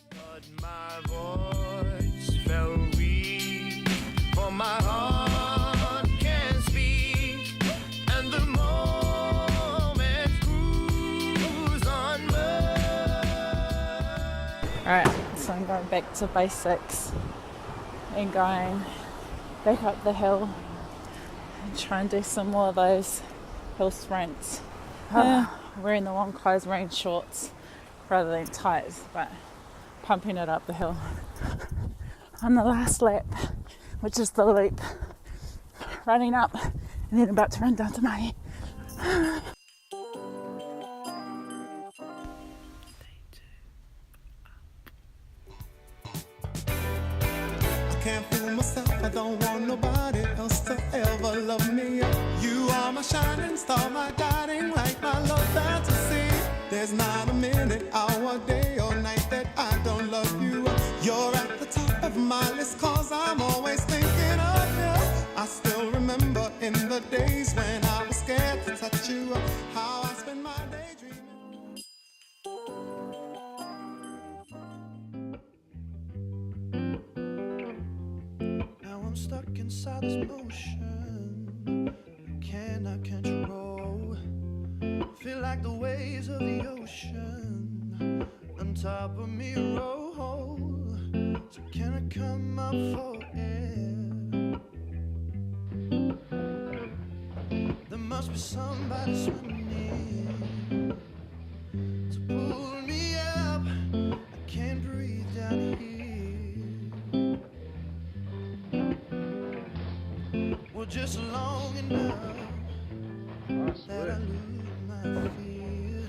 But my voice fell weak, for my heart can speak, and the moment cruise on by. Alright, so I'm going back to basics and going back up the hill and try and do some more of those hill sprints. Wearing the long clothes, wearing shorts rather than tights, but pumping it up the hill. On the last lap, which is the loop, running up and then about to run down to Mahi. Can't fool myself, I don't want nobody else to ever love me. You are my shining star, my guiding light, my love fantasy. There's not a minute, hour, day or night that I don't love you. You're at the top of my list, cause I'm always thinking of you. I still remember in the days when I was scared to touch you, how I spent my day dreaming. I'm stuck inside this motion I cannot control. Feel like the waves of the ocean on top of me roll. So can I come up for air? There must be somebody swimming to pull me up. I can't breathe down here. Well, just long enough that I lose my fear,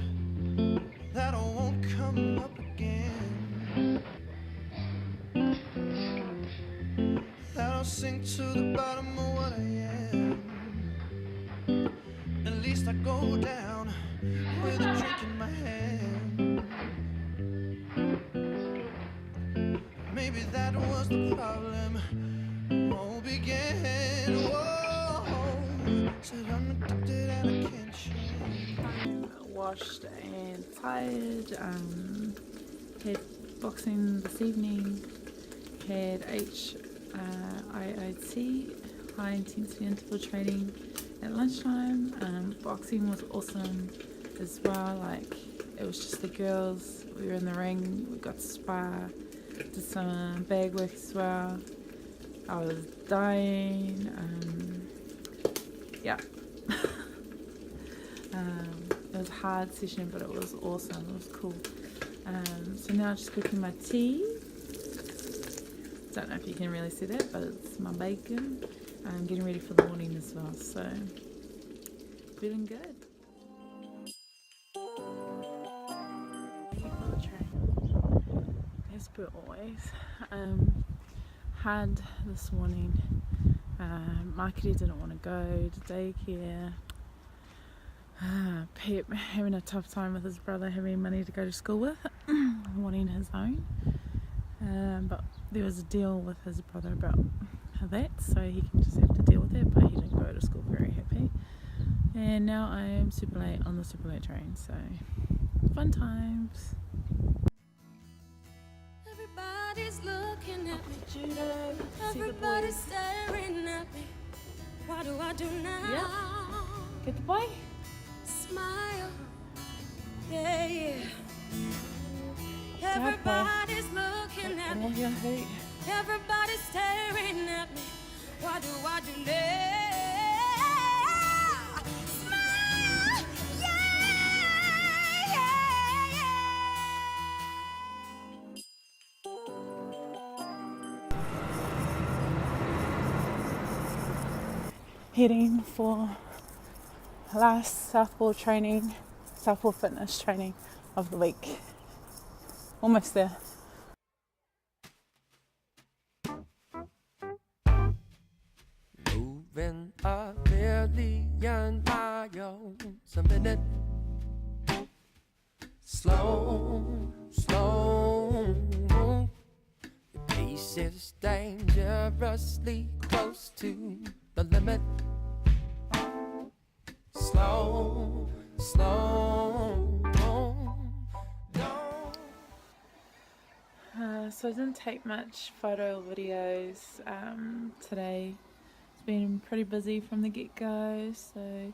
that I won't come up again, that I'll sink to the bottom of what I am. At least I go down with a drink in my hand. Maybe that was the problem. All began. Whoa, said I'm addicted and I can't change. Washed and tired. Had boxing this evening. Had HIIT, high intensity interval training, at lunchtime. Boxing was awesome as well. Like, it was just the girls. We were in the ring. We got to spar. Did some bag work as well. I was dying. Yeah. It was a hard session, but it was awesome. It was cool. So now I'm just cooking my tea. Don't know if you can really see that, but it's my bacon. I'm getting ready for the morning as well, so feeling good. As per always, had this morning. Makiri didn't want to go to daycare. Pep having a tough time with his brother having money to go to school with, wanting his own. But there was a deal with his brother about that, so he can just have to deal with it, but he didn't go to school very happy. And now I am super late on the super late train, so fun times. Everybody's looking at me, Judo, everybody's staring at me. What do I do now? Yeah. Get the boy. Smile, yeah, yeah. Dad, Everybody's looking at me, your hoot. everybody's staring at me. What do I do now? Smile, yeah, yeah, yeah. Heading for last Southpaw fitness training of the week. Almost there. Moving a million miles a minute. Slow, slow. Your pace is dangerously close to the limit. slow, slow. So I didn't take much photo or videos today. It's been pretty busy from the get-go, so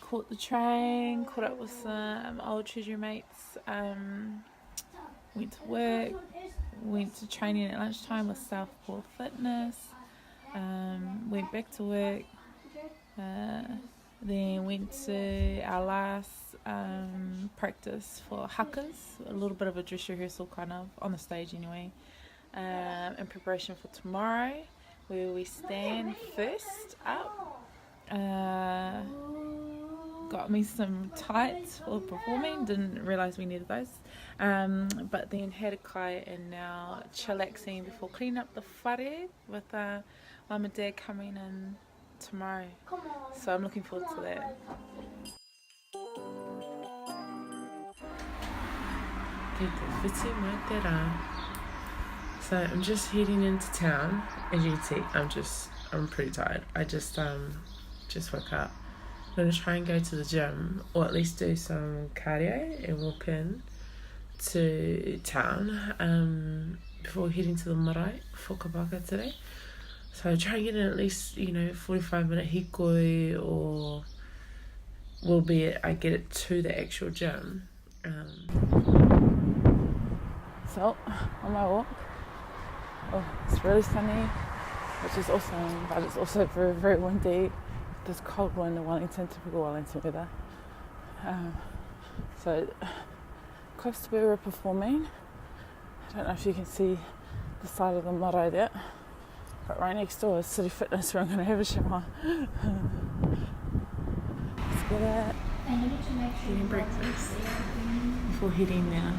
caught the train, caught up with some old Treasury mates, went to work, went to training at lunchtime with Southpaw Fitness, went back to work, then went to our last practice for hakas, a little bit of a dress rehearsal kind of, on the stage anyway, in preparation for tomorrow, where we stand first up. Got me some tights for performing, didn't realise we needed those, but then had a kai and now chillaxing before cleaning up the whare with mum and dad coming in tomorrow, so I'm looking forward to that. So I'm just heading into town. As you can see, I'm pretty tired. I just woke up. I'm going to try and go to the gym, or at least do some cardio and walk in to town before heading to the marae for Kapaka today. So try and get in at least, 45-minute hikoi, or will be it I get it to the actual gym. So, on my walk, it's really sunny, which is awesome, but it's also very, very windy. This cold wind in Wellington, typical Wellington weather. So, close to where we're performing. I don't know if you can see the side of the marae there, but right next door is City Fitness, where I'm going to have a shower. Let's get it. Eating breakfast before heading now.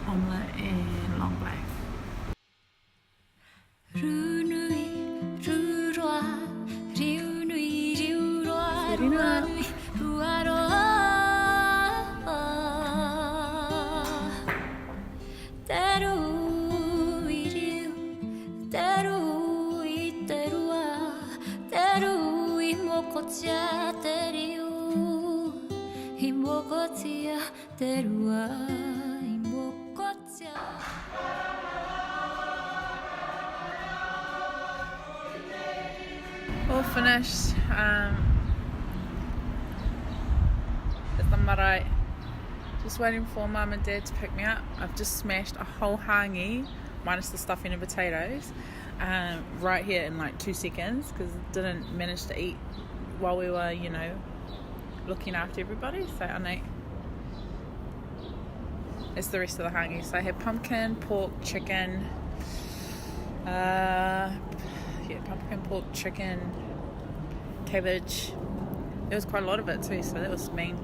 Omelette and long black. All finished. At the marae. Just waiting for mum and dad to pick me up. I've just smashed a whole hangi, minus the stuffing and potatoes, right here in like 2 seconds, because didn't manage to eat while we were, looking after everybody. So I know it's the rest of the hangi. So I had pumpkin, pork, chicken, pumpkin, pork, chicken, cabbage. There was quite a lot of it too, so that was mean.